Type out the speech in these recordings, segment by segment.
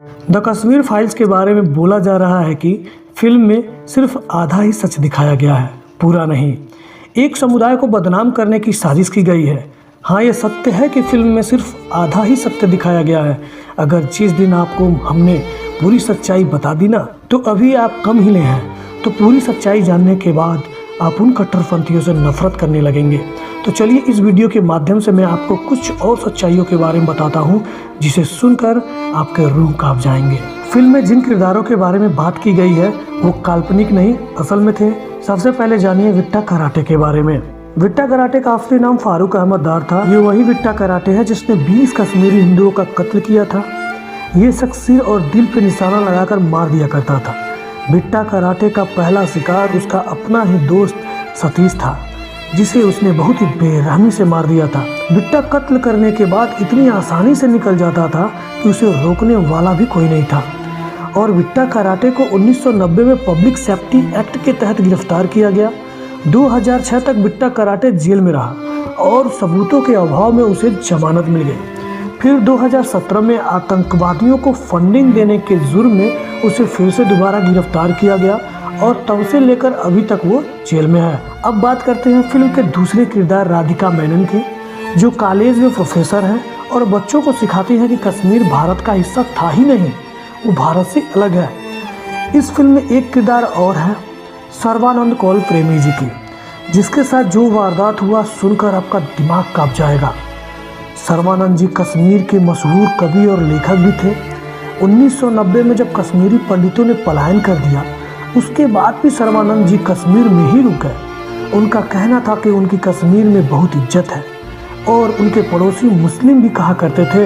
The Kashmir files के बारे में बोला जा रहा है कि फिल्म में सिर्फ आधा ही सच दिखाया गया है, पूरा नहीं। एक समुदाय को बदनाम करने की साजिश की गई है। हाँ, ये सत्य है कि फिल्म में सिर्फ आधा ही सत्य दिखाया गया है। अगर जिस दिन आपको हमने पूरी सच्चाई बता दी ना, तो अभी आप कम हिले हैं। तो पूरी सच्चाई जानने के बाद आप उन कट्टरपंथियों से नफरत करने लगेंगे। तो चलिए इस वीडियो के माध्यम से मैं आपको कुछ और सच्चाइयों के बारे में बताता हूँ, जिसे सुनकर आपके रूह कांप जाएंगे। फिल्म में जिन किरदारों के बारे में बात की गई है वो काल्पनिक नहीं, असल में थे। सबसे पहले जानिए विट्टा कराटे के बारे में। विट्टा कराटे का असली नाम फारूक अहमद डार था। ये वही विट्टा कराटे है जिसने 20 कश्मीरी हिंदुओं का कत्ल किया था। ये शख्स सिर और दिल पे निशाना लगाकर मार दिया करता था। विट्टा कराटे का पहला शिकार उसका अपना ही दोस्त सतीश था, जिसे उसने बहुत ही बेरहमी से मार दिया था। विट्टा कत्ल करने के बाद इतनी आसानी से निकल जाता था कि उसे रोकने वाला भी कोई नहीं था। और विट्टा कराटे को 1990 में पब्लिक सेफ्टी एक्ट के तहत गिरफ्तार किया गया। 2006 तक विट्टा कराटे जेल में रहा और सबूतों के अभाव में उसे जमानत मिल गई। फिर 2017 में आतंकवादियों को फंडिंग देने के जुर्म में उसे फिर से दोबारा गिरफ्तार किया गया और तब से लेकर अभी तक वो जेल में है। अब बात करते हैं फिल्म के दूसरे किरदार राधिका मेनन की, जो कॉलेज में प्रोफेसर हैं और बच्चों को सिखाती हैं कि कश्मीर भारत का हिस्सा था ही नहीं, वो भारत से अलग है। इस फिल्म में एक किरदार और है सर्बानंद कौल प्रेमी जी की, जिसके साथ जो वारदात हुआ सुनकर आपका दिमाग कांप जाएगा। सर्बानंद जी कश्मीर के मशहूर कवि और लेखक भी थे। 1990 में जब कश्मीरी पंडितों ने पलायन कर दिया, उसके बाद भी सर्बानंद जी कश्मीर में ही रुक गए। उनका कहना था कि उनकी कश्मीर में बहुत इज्जत है और उनके पड़ोसी मुस्लिम भी कहा करते थे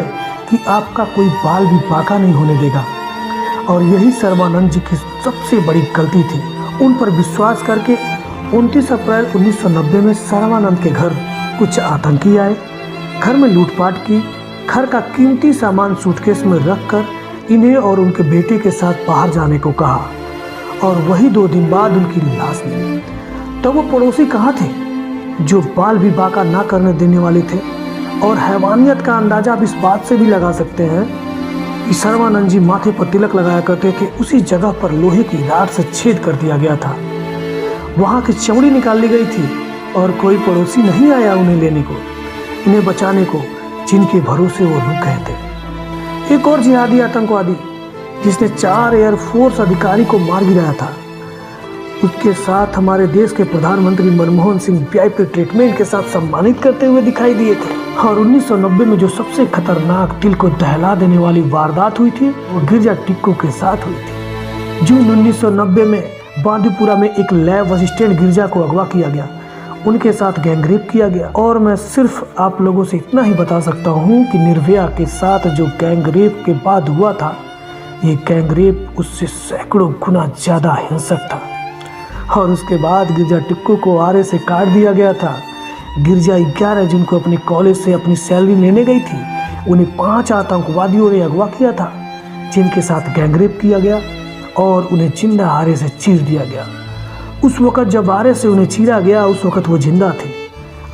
कि आपका कोई बाल भी बाका नहीं होने देगा। और यही सर्बानंद जी की सबसे बड़ी गलती थी। उन पर विश्वास करके 29 अप्रैल 1990 में सर्बानंद के घर कुछ आतंकी आए, घर में लूटपाट की, घर का कीमती सामान सूटकेस में रखकर इन्हें और उनके बेटे के साथ बाहर जाने को कहा। और वही 2 दिन बाद उनकी लाश मिली। तब वो पड़ोसी कहाँ थे जो बाल भी बाका ना करने देने वाले थे? और हैवानियत का अंदाजा आप इस बात से भी लगा सकते हैं कि सर्बानंद जी माथे पर तिलक लगाया करते थे, उसी जगह पर लोहे की राड से छेद कर दिया गया था। वहाँ की चमड़ी निकाल ली गई थी और कोई पड़ोसी नहीं आया उन्हें लेने को, इन्हें बचाने को, जिनके भरोसे वो रुक गए थे। एक और जिहादी आतंकवादी जिसने 4 एयरफोर्स अधिकारी को मार गिराया था, उसके साथ हमारे देश के प्रधानमंत्री मनमोहन सिंह वीआईपी ट्रीटमेंट के साथ सम्मानित करते हुए दिखाई दिए थे। और 1990 में जो सबसे खतरनाक, दिल को दहला देने वाली वारदात हुई थी, वो गिरजा टिक्कू के साथ हुई थी। जून 1990 में बांदीपुरा में एक लैब असिस्टेंट गिरजा को अगवा किया गया, उनके साथ गैंगरेप किया गया। और मैं सिर्फ आप लोगों से इतना ही बता सकता हूँ कि निर्भया के साथ जो गैंगरेप के बाद हुआ था, ये गैंगरेप उससे सैकड़ों गुना ज़्यादा हिंसक था। और उसके बाद गिरजा टिक्कू को आरे से काट दिया गया था। गिरजा 11 जून को अपने कॉलेज से अपनी सैलरी लेने गई थी। उन्हें 5 आतंकवादियों ने अगवा किया था, जिनके साथ गैंगरेप किया गया और उन्हें जिंदा आरे से चीर दिया गया। उस वक़्त जब आरे से उन्हें चीरा गया, उस वक़्त वो जिंदा थे।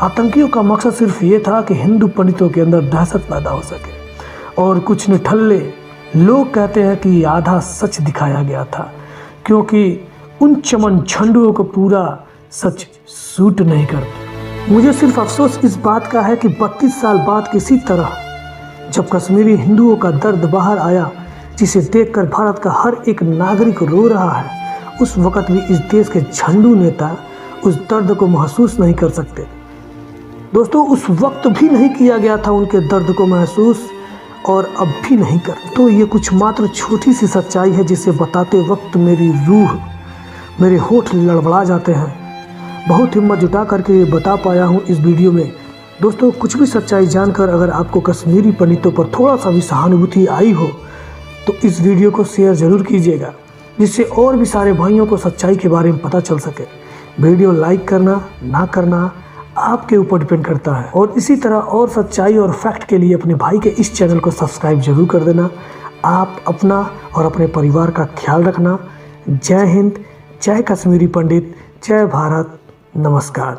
आतंकियों का मकसद सिर्फ ये था कि हिंदू पंडितों के अंदर दहशत पैदा हो सके। और कुछ निठल्ले लोग कहते हैं कि आधा सच दिखाया गया था, क्योंकि उन चमन झंडुओं को पूरा सच सूट नहीं करता। मुझे सिर्फ अफसोस इस बात का है कि 32 साल बाद किसी तरह जब कश्मीरी हिंदुओं का दर्द बाहर आया, जिसे देखकर भारत का हर एक नागरिक रो रहा है, उस वक़्त भी इस देश के झंडू नेता उस दर्द को महसूस नहीं कर सकते। दोस्तों, उस वक्त भी नहीं किया गया था उनके दर्द को महसूस, और अब भी नहीं कर। तो ये कुछ मात्र छोटी सी सच्चाई है, जिसे बताते वक्त मेरी रूह, मेरे होठ लड़बड़ा जाते हैं। बहुत हिम्मत जुटा करके ये बता पाया हूँ इस वीडियो में। दोस्तों, कुछ भी सच्चाई जानकर अगर आपको कश्मीरी पंडितों पर थोड़ा सा भी सहानुभूति आई हो, तो इस वीडियो को शेयर ज़रूर कीजिएगा, जिससे और भी सारे भाइयों को सच्चाई के बारे में पता चल सके। वीडियो लाइक करना ना करना आपके ऊपर डिपेंड करता है। और इसी तरह और सच्चाई और फैक्ट के लिए अपने भाई के इस चैनल को सब्सक्राइब जरूर कर देना। आप अपना और अपने परिवार का ख्याल रखना। जय हिंद, जय कश्मीरी पंडित, जय भारत, नमस्कार।